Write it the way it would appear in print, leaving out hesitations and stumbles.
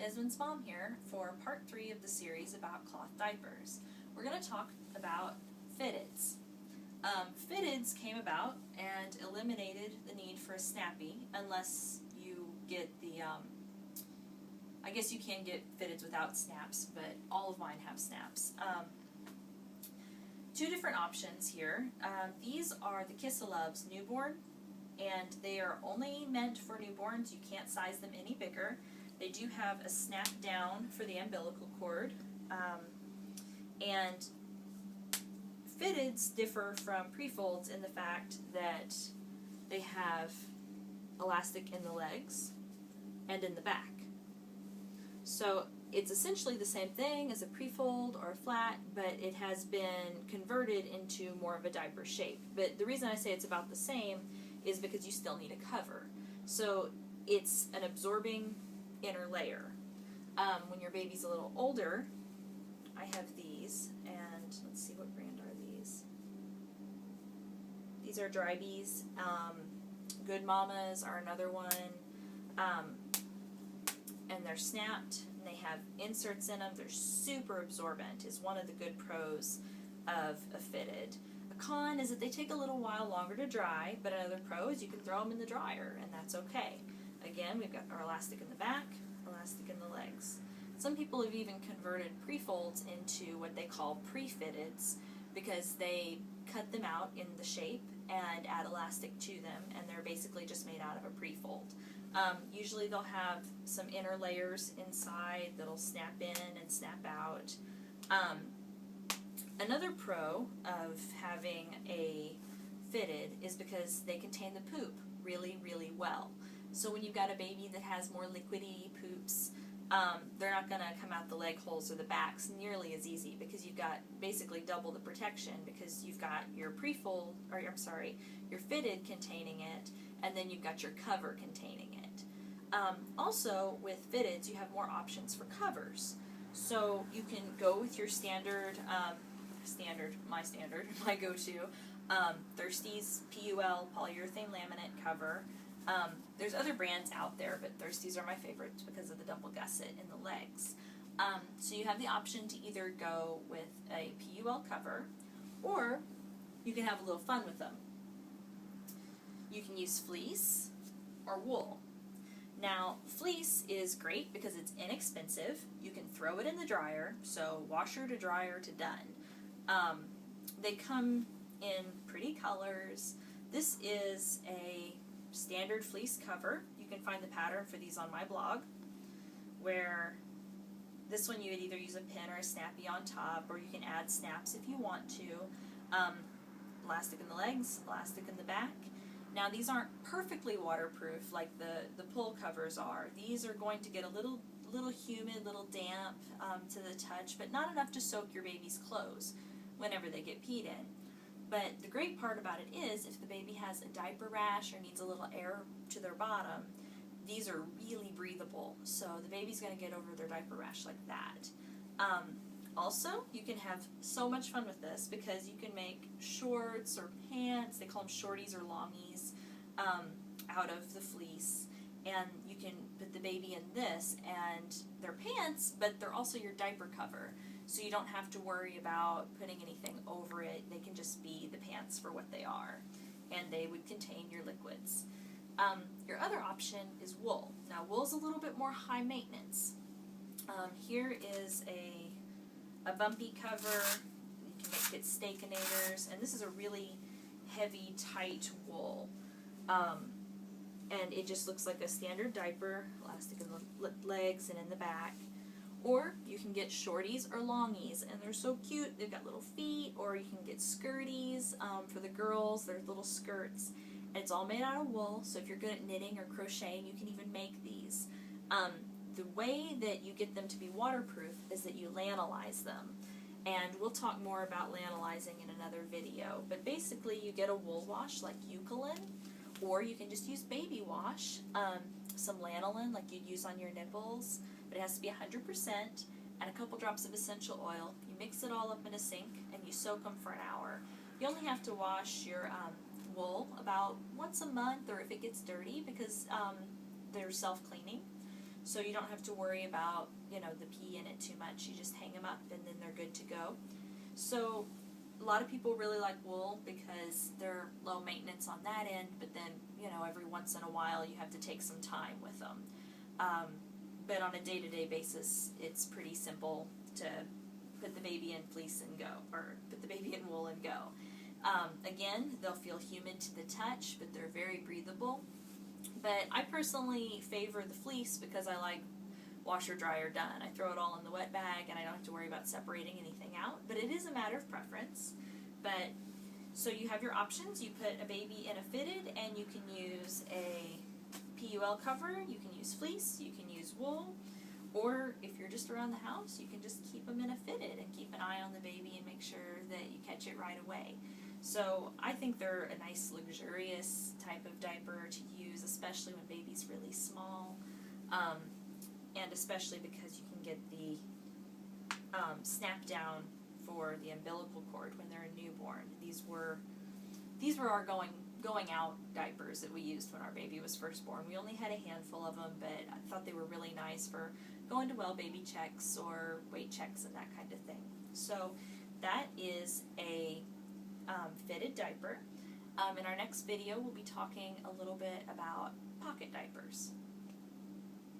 Esmond's mom here for part 3 of the series about cloth diapers. We're going to talk about fitteds. Fitteds came about and eliminated the need for a snappy, unless you get the, I guess you can get fitteds without snaps, but all of mine have snaps. Two different options here. These are the Kiss-A-Loves newborn, and they are only meant for newborns. You can't size them any bigger. They do have a snap down for the umbilical cord, and fitteds differ from pre-folds in the fact that they have elastic in the legs and in the back. So it's essentially the same thing as a pre-fold or a flat, but it has been converted into more of a diaper shape. But the reason I say it's about the same is because you still need a cover. So it's an absorbing inner layer. When your baby's a little older, I have these, and let's see, what brand are these? These are Diapers. Good Mamas are another one, and they're snapped, and they have inserts in them. They're super absorbent, is one of the good pros of a fitted. A con is that they take a little while longer to dry, but another pro is you can throw them in the dryer, and that's okay. Again, we've got our elastic in the back, elastic in the legs. Some people have even converted pre-folds into what they call pre-fitteds, because they cut them out in the shape and add elastic to them, and they're basically just made out of a pre-fold. Usually they'll have some inner layers inside that'll snap in and snap out. Another pro of having a fitted is because they contain the poop really, really well. So when you've got a baby that has more liquidy poops, they're not going to come out the leg holes or the backs nearly as easy, because you've got basically double the protection, because you've got your pre-fold, or I'm sorry, your fitted containing it, and then you've got your cover containing it. Also, with fitteds, you have more options for covers. So you can go with your standard, my go-to, Thirsty's PUL polyurethane laminate cover. There's other brands out there, but Thirsty's are my favorites because of the double gusset in the legs. So you have the option to either go with a PUL cover, or you can have a little fun with them. You can use fleece or wool. Now, fleece is great because it's inexpensive. You can throw it in the dryer, so washer to dryer to done. They come in pretty colors. This is a standard fleece cover. You can find the pattern for these on my blog, where this one you would either use a pin or a snappy on top, or you can add snaps if you want to. Elastic in the legs, elastic in the back. Now, these aren't perfectly waterproof like the pull covers are. These are going to get a little humid, little damp to the touch, but not enough to soak your baby's clothes whenever they get peed in. But the great part about it is, if the baby has a diaper rash or needs a little air to their bottom, these are really breathable, so the baby's going to get over their diaper rash like that. Also, you can have so much fun with this because you can make shorts or pants, they call them shorties or longies, out of the fleece, and you can put the baby in this, and they're pants, but they're also your diaper cover. So you don't have to worry about putting anything over it. They can just be the pants for what they are, and they would contain your liquids. Your other option is wool. Now, wool's a little bit more high maintenance. Here is a bumpy cover. You can make it steakinators, and this is a really heavy, tight wool. And it just looks like a standard diaper, elastic in the legs and in the back. Or you can get shorties or longies, and they're so cute. They've got little feet, or you can get skirties for the girls. They're little skirts. And it's all made out of wool, so if you're good at knitting or crocheting, you can even make these. The way that you get them to be waterproof is that you lanolize them. And we'll talk more about lanolizing in another video. But basically, you get a wool wash like Eucalyptus, or you can just use baby wash, some lanolin like you'd use on your nipples. But it has to be 100%, and a couple drops of essential oil. You mix it all up in a sink, and you soak them for an hour. You only have to wash your wool about once a month, or if it gets dirty, because they're self-cleaning. so you don't have to worry about, you know, the pee in it too much. You just hang them up and then they're good to go. So a lot of people really like wool because they're low maintenance on that end, but then, you know, every once in a while you have to take some time with them. But on a day-to-day basis, it's pretty simple to put the baby in fleece and go, or put the baby in wool and go. Again, they'll feel humid to the touch, but they're very breathable. But I personally favor the fleece because I like washer, dryer, done. I throw it all in the wet bag and I don't have to worry about separating anything out, but it is a matter of preference. But so you have your options. You put a baby in a fitted, and you can use a PUL cover, you can use fleece, you can use wool, or if you're just around the house, you can just keep them in a fitted and keep an eye on the baby and make sure that you catch it right away. So I think they're a nice luxurious type of diaper to use, especially when baby's really small, and especially because you can get the snap down for the umbilical cord when they're a newborn. These were our going out diapers that we used when our baby was first born. We only had a handful of them, but I thought they were really nice for going to well baby checks or weight checks and that kind of thing. So that is a fitted diaper. In our next video, we'll be talking a little bit about pocket diapers.